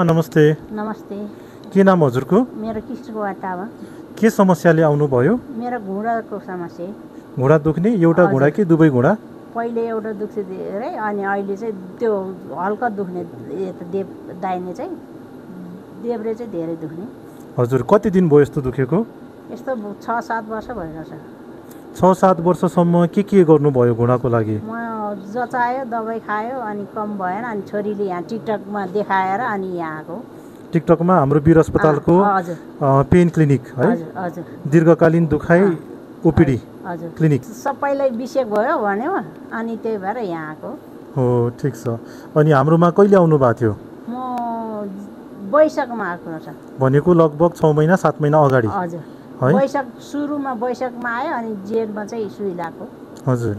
नमस्ते। नमस्ते। के नाम हजुरको? मेरो किशोरकुमार टावा। के समस्याले आउनुभयो? मेरो घुँडाको समस्या। घुँडा दुख्ने? एउटा घुँडा कि दुवै घुँडा? पहिले एउटा दुख्छ धेरै अनि अहिले चाहिँ त्यो हल्का दुख्ने दाहिने चाहिँ देब्रे चाहिँ धेरै दुख्ने। हजुर कति दिन भयो यस्तो दुखेको? यस्तो 6-7 वर्ष भइरहेछ। 6-7 वर्षसम्म के गर्नुभयो घुँडाको लागि? म जचायो, दबाई खायो अनि कम भएन अनि छोरीले यहाँ टिकटकमा देखाएर अनि यहाँ आएको। टिकटकमा हाम्रो वीर अस्पतालको पेन क्लिनिक है? हजुर। दीर्घकालीन दुखाइ ओपीडी क्लिनिक। सबैलाई विषेक भयो भन्यो अनि त्यही भएर यहाँ आएको। हो ठिक छ। अनि हाम्रोमा कहिले आउनु भएको थियो? म वैशाखमा आएको छ। भनेको लगभग 6 महिना 7 महिना अगाडि। हजुर है? वैशाख सुरुमा वैशाखमा आयो अनि जेठमा चाहिँ सुई लगाएको। हजुर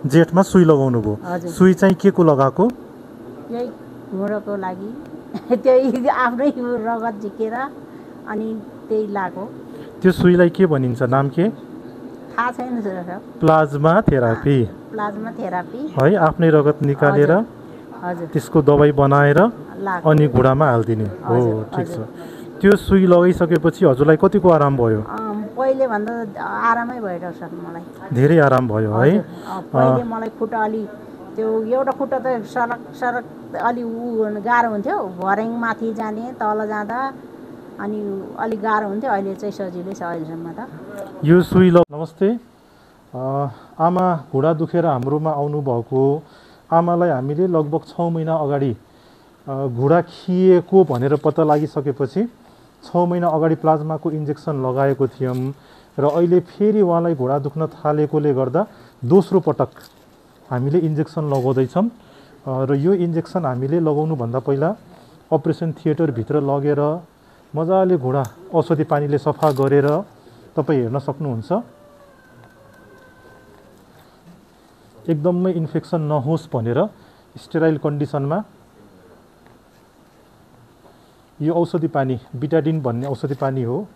जेठमा सुई लगाउनु भयो। सुई चाहिँ के को लगाएको? यही घुँडाको लागि त्यही आफ्नै रगत झिकेर अनि त्यही लगाएको। त्यो सुईलाई के भनिन्छ? नाम के? थाहा छैन sir. Plasma therapy. Plasma therapy है? आफ्नै रगत निकालेर हजुर त्यसको दबाई बनाएर अनि घुँडामा हालिदिने हो। ठिक छ। त्यो सुई लगाइसकेपछि हजुरलाई कतिको आराम भयो? पहिले भन्दा आरामै भइरहेको छ मलाई। धेरै आराम भयो है? पहिले मलाई खुट्टा अलि त्यो एउटा खुट्टा त सरक अलि गाह्रो हुन्थ्यो, भर्याङ माथि जाने तल जाँदा अनि अलिक गाह्रो हुन्थ्यो। अहिले चाहिँ सजिलै छ अहिलेसम्म त। यो सुई नमस्ते। आमा घुँडा दुखेर हाम्रोमा आउनुभएको आमालाई हामीले लगभग 6 महिना अगाडि घुँडा खिएको भनेर पत्ता लागिसकेपछि 6 महिना अगाडि प्लाज्माको इन्जेक्सन लगाएको थियौँ र अहिले फेरि उहाँलाई घुँडा दुख्न थालेकोले गर्दा दोस्रो पटक हामीले इन्जेक्सन लगाउँदैछौँ र यो इन्जेक्सन हामीले लगाउनुभन्दा पहिला अपरेसन थिएटरभित्र लगेर मजाले घुँडा औषधि पानीले सफा गरेर तपाईँ हेर्न सक्नुहुन्छ। एकदमै इन्फेक्सन नहोस् भनेर स्टेराइल कन्डिसनमा यो औषधि पानी बिटाडिन भन्ने औषधि पानी हो।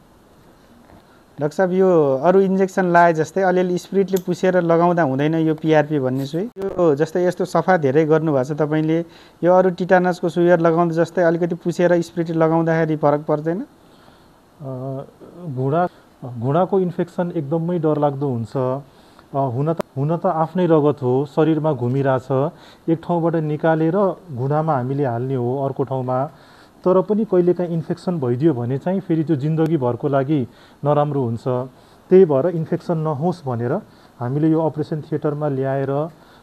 डाक्टर साहब यो अरू इन्जेक्सन लाए जस्तै अलिअलि स्पिरिटले पुसेर लगाउँदा हुँदैन यो पिआरपी भन्ने सुई? यो जस्तै यस्तो सफा धेरै गर्नुभएको छ तपाईँले, यो अरू टिटानसको सुईहरू लगाउँदा जस्तै अलिकति पुसेर स्पिरिट लगाउँदाखेरि फरक पर्दैन? घुँडाको इन्फेक्सन एकदमै डरलाग्दो हुन्छ। हुन त आफ्नै रगत हो, शरीरमा घुमिरहेछ, एक ठाउँबाट निकालेर घुँडामा हामीले हाल्ने हो अर्को ठाउँमा। तर पनि कहिलेकाहीँ इन्फेक्सन भइदियो भने चाहिँ फेरि त्यो जिन्दगीभरको लागि नराम्रो हुन्छ। त्यही भएर इन्फेक्सन नहोस् भनेर हामीले यो अपरेसन थिएटरमा ल्याएर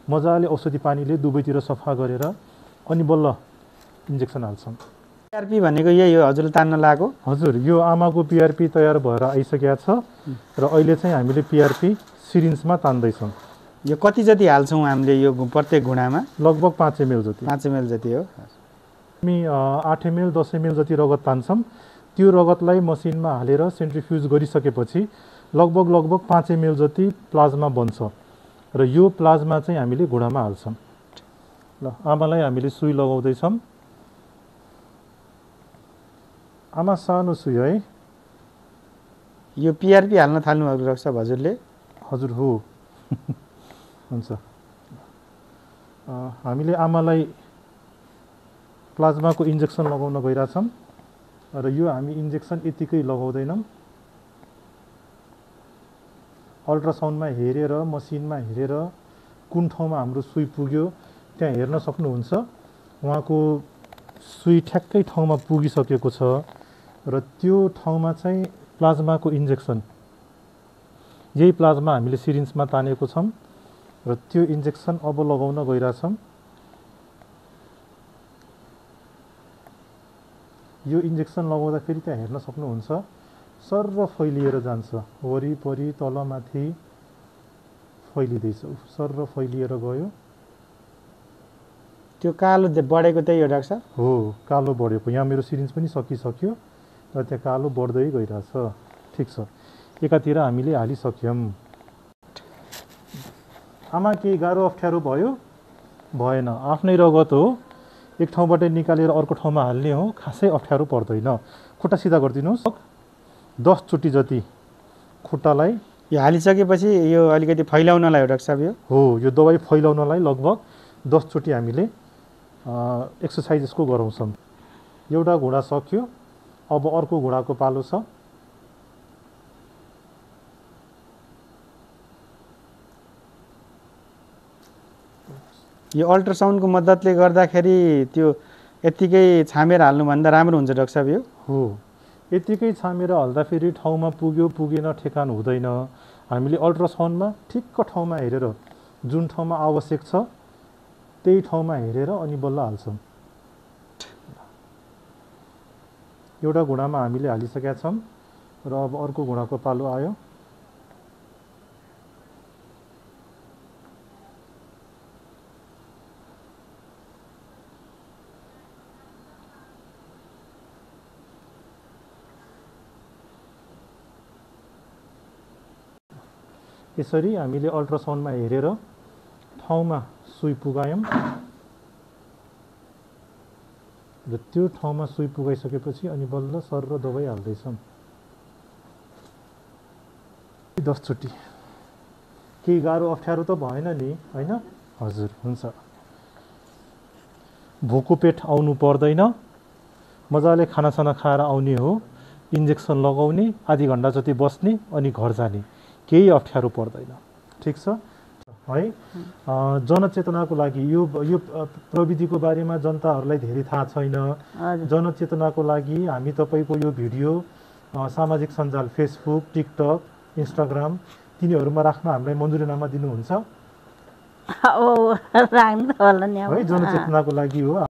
मजाले औषधि पानीले दुवैतिर सफा गरेर अनि बल्ल इन्जेक्सन हाल्छौँ। पिआरपी भनेको यही हो हजुरले तान्न लागेको? हजुर यो आमाको पिआरपी तयार भएर आइसकेको छ र अहिले चाहिँ हामीले पिआरपी सिरिन्जमा तान्दैछौँ। यो कति जति हाल्छौँ हामीले यो प्रत्येक घुँडामा? लगभग 5 ml जति। 5 ml जति हो। हामी 8 ml 10 ml जति रगत तान्छौँ। त्यो रगतलाई मसिनमा हालेर सेन्ट्रिफ्युज गरिसकेपछि लगभग 5 ml जति प्लाज्मा बन्छ र यो प्लाज्मा चाहिँ हामीले घुँडामा हाल्छौँ। ल आमालाई हामीले सुई लगाउँदैछौँ। आमा सानो सुई है? यो पिआरपी हाल्न थाल्नुभएको डाक्टर साहब हजुरले? हजुर हो। हुन्छ। हामीले आमालाई प्लाज्माको इन्जेक्सन लगाउन गइरहेछौँ र यो हामी इन्जेक्सन यतिकै लगाउँदैनौँ। अल्ट्रासाउन्डमा हेरेर मसिनमा हेरेर कुन ठाउँमा हाम्रो सुई पुग्यो त्यहाँ हेर्न सक्नुहुन्छ। उहाँको सुई ठ्याक्कै ठाउँमा पुगिसकेको छ र त्यो ठाउँमा चाहिँ प्लाज्माको इन्जेक्सन यही प्लाज्मा हामीले सिरिन्जमा तानेको छौँ र त्यो इन्जेक्सन अब लगाउन गइरहेछौँ। यो इन्जेक्सन लगाउँदा फेरि त्यहाँ हेर्न सक्नुहुन्छ सर्र फैलिएर जान्छ, वरिपरि तलमाथि फैलिँदैछ, सर्र फैलिएर गयो। त्यो कालो बढेको त्यही हो डाक्टर साहब? हो कालो बढेको। यहाँ मेरो सिरिन्ज पनि सकिसक्यो र त्यहाँ कालो बढ्दै गइरहेछ। ठिक छ। एकातिर हामीले हालिसक्यौँ। आमा केही गाह्रो अप्ठ्यारो भयो? भएन। आफ्नै रगत हो, एक ठाउँबाट निकालेर अर्को ठाउँमा हाल्ने हो, खासै अप्ठ्यारो पर्दैन। खुट्टा सिधा गरिदिनुहोस्। 10 चोटि जति खुट्टालाई यो हालिसकेपछि यो अलिकति फैलाउनलाई हो डाक्टर साहब? हो यो दबाई फैलाउनलाई लगभग 10 चोटि हामीले एक्सर्साइज यसको गराउँछौँ। एउटा घोडा सक्यो, अब अर्को घोडाको पालो छ। यो अल्ट्रासाउन्डको मद्दतले गर्दाखेरि त्यो यत्तिकै छामेर हाल्नुभन्दा राम्रो हुन्छ डाक्टर साहब यो? हो, यत्तिकै छामेर हाल्दाखेरि ठाउँमा पुग्यो पुगेन ठेकान हुँदैन। हामीले अल्ट्रासाउन्डमा ठिक्क ठाउँमा हेरेर जुन ठाउँमा आवश्यक छ त्यही ठाउँमा हेरेर अनि बल्ल हाल्छौँ। एउटा घोडामा हामीले हालिसकेका छौँ र अब अर्को घोडाको पालो आयो। यसरी हामीले अल्ट्रासाउन्डमा हेरेर ठाउँमा सुई पुगायौँ र त्यो ठाउँमा सुई पुगाइसकेपछि अनि बल्ल सर र दबाई हाल्दैछौँ। 10 चोटि। केही गाह्रो अप्ठ्यारो त भएन नि, होइन? हजुर, हुन्छ। भोको पेट आउनु पर्दैन, मजाले खानासाना खाएर आउने हो, इन्जेक्सन लगाउने, आधी घन्टा जति बस्ने अनि घर जाने, केही अप्ठ्यारो पर्दैन। ठिक छ है? जनचेतनाको लागि यो प्रविधिको बारेमा जनताहरूलाई धेरै थाहा छैन। जनचेतनाको लागि हामी तपाईँको यो भिडियो सामाजिक सञ्जाल फेसबुक, टिकटक, इन्स्टाग्राम तिनीहरूमा राख्न हामीलाई मन्जुरीनामा दिनुहुन्छ? राख्नु होला नि, है, जनचेतनाको लागि हो।